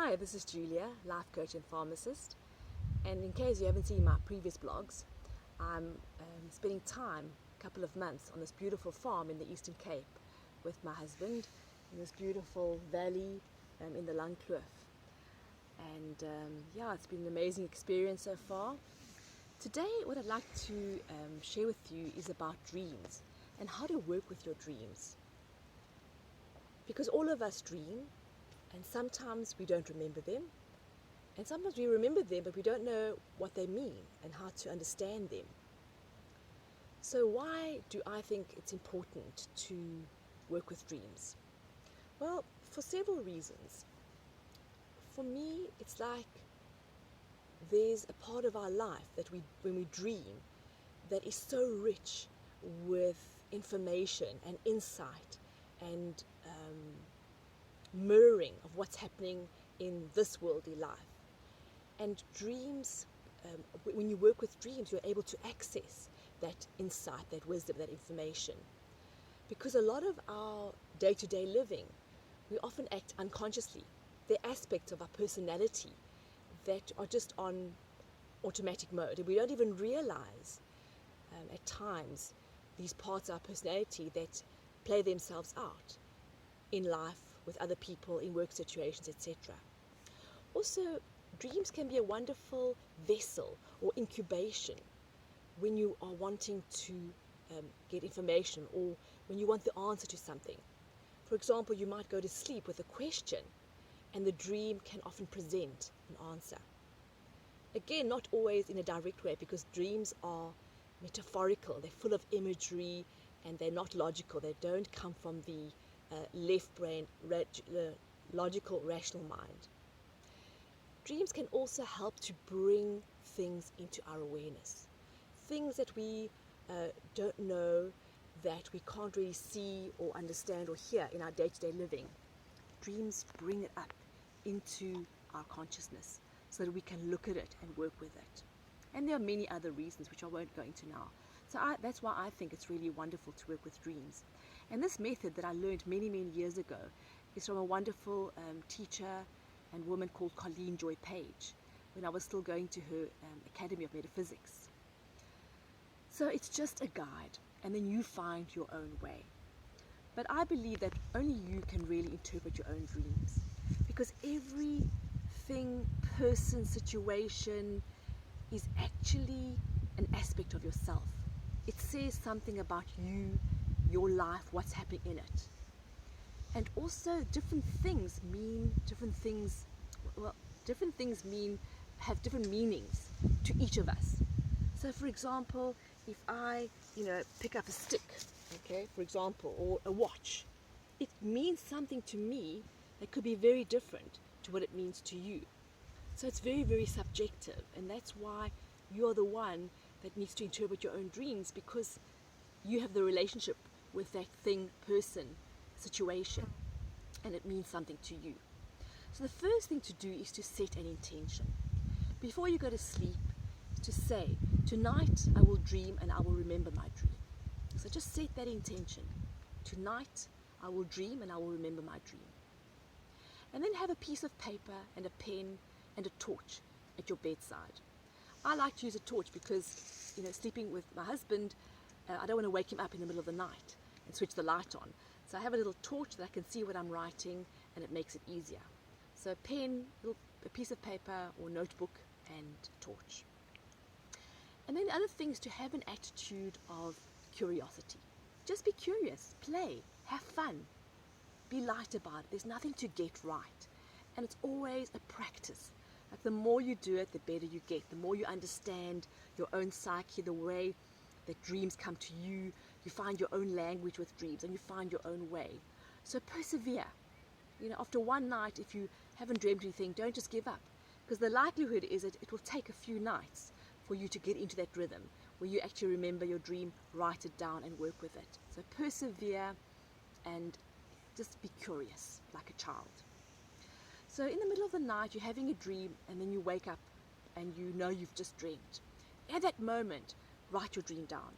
Hi, this is Julia, life coach and pharmacist. And in case you haven't seen my previous blogs, I'm spending time, a couple of months, on this beautiful farm in the Eastern Cape with my husband in this beautiful valley in the Langkloof. And it's been an amazing experience so far. Today, what I'd like to share with you is about dreams and how to work with your dreams. Because all of us dream, and sometimes we don't remember them, and sometimes we remember them, but we don't know what they mean and how to understand them. So why do I think it's important to work with dreams? Well, for several reasons. For me, it's like there's a part of our life that when we dream, that is so rich with information and insight and mirroring of what's happening in this worldly life. And dreams, when you work with dreams, you're able to access that insight, that wisdom, that information. Because a lot of our day-to-day living, we often act unconsciously. There are aspects of our personality that are just on automatic mode, and we don't even realize at times these parts of our personality that play themselves out in life, with other people, in work situations, etc. Also, dreams can be a wonderful vessel or incubation when you are wanting to get information, or when you want the answer to something. For example, you might go to sleep with a question, and the dream can often present an answer. Again, not always in a direct way, because dreams are metaphorical, they're full of imagery, and they're not logical. They don't come from the left brain, logical, rational mind. Dreams can also help to bring things into our awareness. Things that we don't know, that we can't really see or understand or hear in our day-to-day living. Dreams bring it up into our consciousness so that we can look at it and work with it. And there are many other reasons which I won't go into now. So that's why I think it's really wonderful to work with dreams. And this method that I learned many, many years ago is from a wonderful teacher and woman called Colleen Joy Page, when I was still going to her Academy of Metaphysics. So it's just a guide, and then you find your own way. But I believe that only you can really interpret your own dreams, because everything, person, situation is actually an aspect of yourself. It says something about you, your life, what's happening in it. And also different things have different meanings to each of us. So for example, if I, pick up a stick, okay, for example, or a watch, it means something to me that could be very different to what it means to you. So it's very, very subjective, and that's why you're the one that needs to interpret your own dreams, because you have the relationship with that thing, person, situation, and it means something to you. So the first thing to do is to set an intention. Before you go to sleep, to say, tonight I will dream and I will remember my dream. So just set that intention. Tonight I will dream and I will remember my dream. And then have a piece of paper and a pen and a torch at your bedside. I like to use a torch because, sleeping with my husband, I don't want to wake him up in the middle of the night and switch the light on. So I have a little torch that I can see what I'm writing, and it makes it easier. So a pen, a piece of paper or notebook, and a torch. And then the other thing is to have an attitude of curiosity. Just be curious, play, have fun, be light about it. There's nothing to get right. And it's always a practice. Like the more you do it, the better you get. The more you understand your own psyche, the way that dreams come to you. You find your own language with dreams, and you find your own way. So persevere. After one night, if you haven't dreamed anything, don't just give up. Because the likelihood is that it will take a few nights for you to get into that rhythm where you actually remember your dream, write it down, and work with it. So persevere and just be curious like a child. So in the middle of the night, you're having a dream, and then you wake up and you know you've just dreamed. At that moment, write your dream down.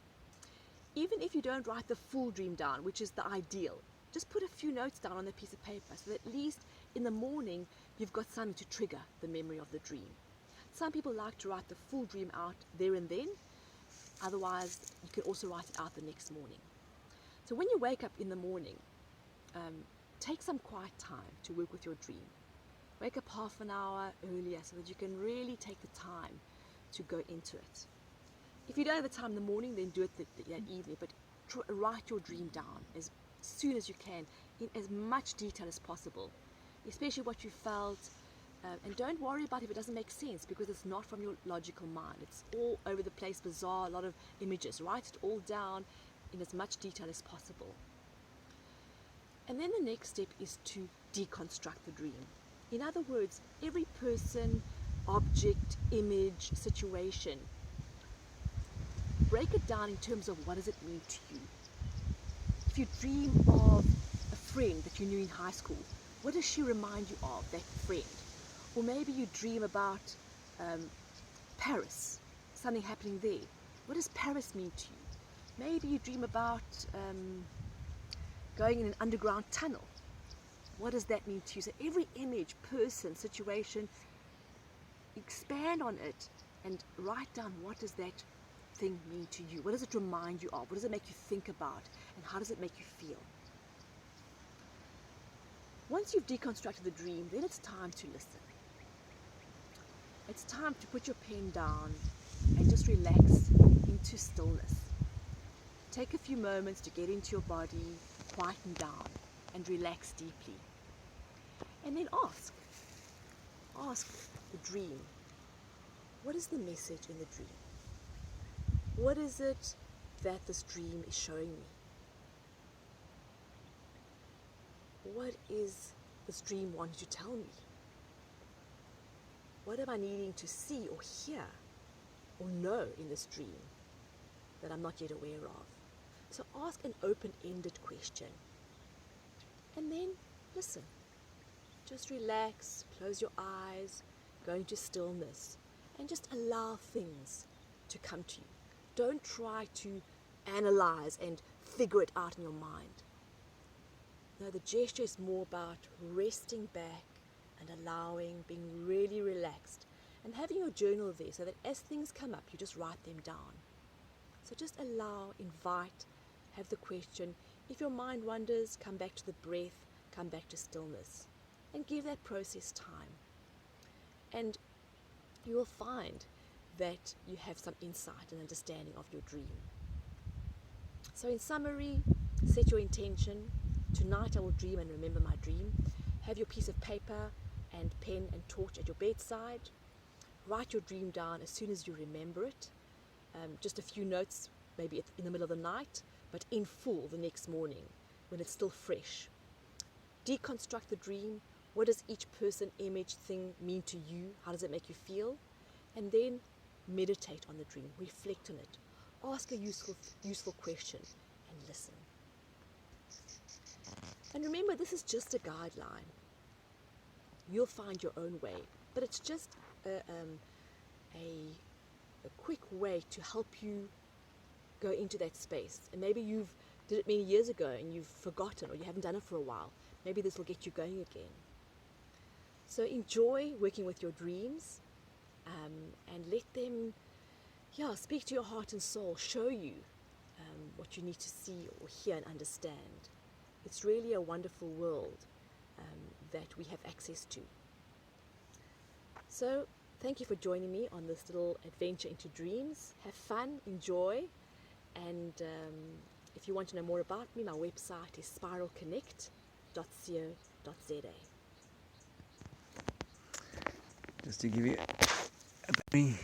Even if you don't write the full dream down, which is the ideal, just put a few notes down on a piece of paper so that at least in the morning you've got something to trigger the memory of the dream. Some people like to write the full dream out there and then. Otherwise, you can also write it out the next morning. So when you wake up in the morning, take some quiet time to work with your dream. Wake up half an hour earlier so that you can really take the time to go into it. If you don't have the time in the morning, then do it that evening, but write your dream down as soon as you can, in as much detail as possible, especially what you felt, and don't worry about if it doesn't make sense, because it's not from your logical mind. It's all over the place, bizarre, a lot of images. Write it all down in as much detail as possible. And then the next step is to deconstruct the dream. In other words, every person, object, image, situation, break it down in terms of what does it mean to you. If you dream of a friend that you knew in high school, what does she remind you of, that friend? Or maybe you dream about Paris, something happening there. What does Paris mean to you? Maybe you dream about going in an underground tunnel. What does that mean to you? So every image, person, situation, expand on it and write down, what does that thing mean to you? What does it remind you of? What does it make you think about? And how does it make you feel? Once you've deconstructed the dream, then it's time to listen. It's time to put your pen down and just relax into stillness. Take a few moments to get into your body, quieten down, and relax deeply. And then ask the dream, what is the message in the dream? What is it that this dream is showing me? What is this dream wanting to tell me? What am I needing to see or hear or know in this dream that I'm not yet aware of? So ask an open-ended question and then listen. Just relax, close your eyes, go into stillness, and just allow things to come to you. Don't try to analyze and figure it out in your mind. No, the gesture is more about resting back and allowing, being really relaxed, and having your journal there so that as things come up, you just write them down. So just allow, invite, have the question. If your mind wanders, come back to the breath, come back to stillness, and give that process time. And you will find that you have some insight and understanding of your dream. So in summary, set your intention. Tonight I will dream and remember my dream. Have your piece of paper and pen and torch at your bedside. Write your dream down as soon as you remember it. Just a few notes, maybe in the middle of the night, but in full the next morning when it's still fresh. Deconstruct the dream. What does each person, image, thing mean to you? How does it make you feel? And then meditate on the dream, reflect on it, ask a useful question, and listen. And remember, this is just a guideline. You'll find your own way, but it's just a quick way to help you go into that space. And maybe you've did it many years ago and you've forgotten, or you haven't done it for a while. Maybe this will get you going again. So enjoy working with your dreams, and let them speak to your heart and soul, show you what you need to see or hear and understand. It's really a wonderful world that we have access to. So thank you for joining me on this little adventure into dreams. Have fun, enjoy, and if you want to know more about me, my website is spiralconnect.co.za. Just to give you a very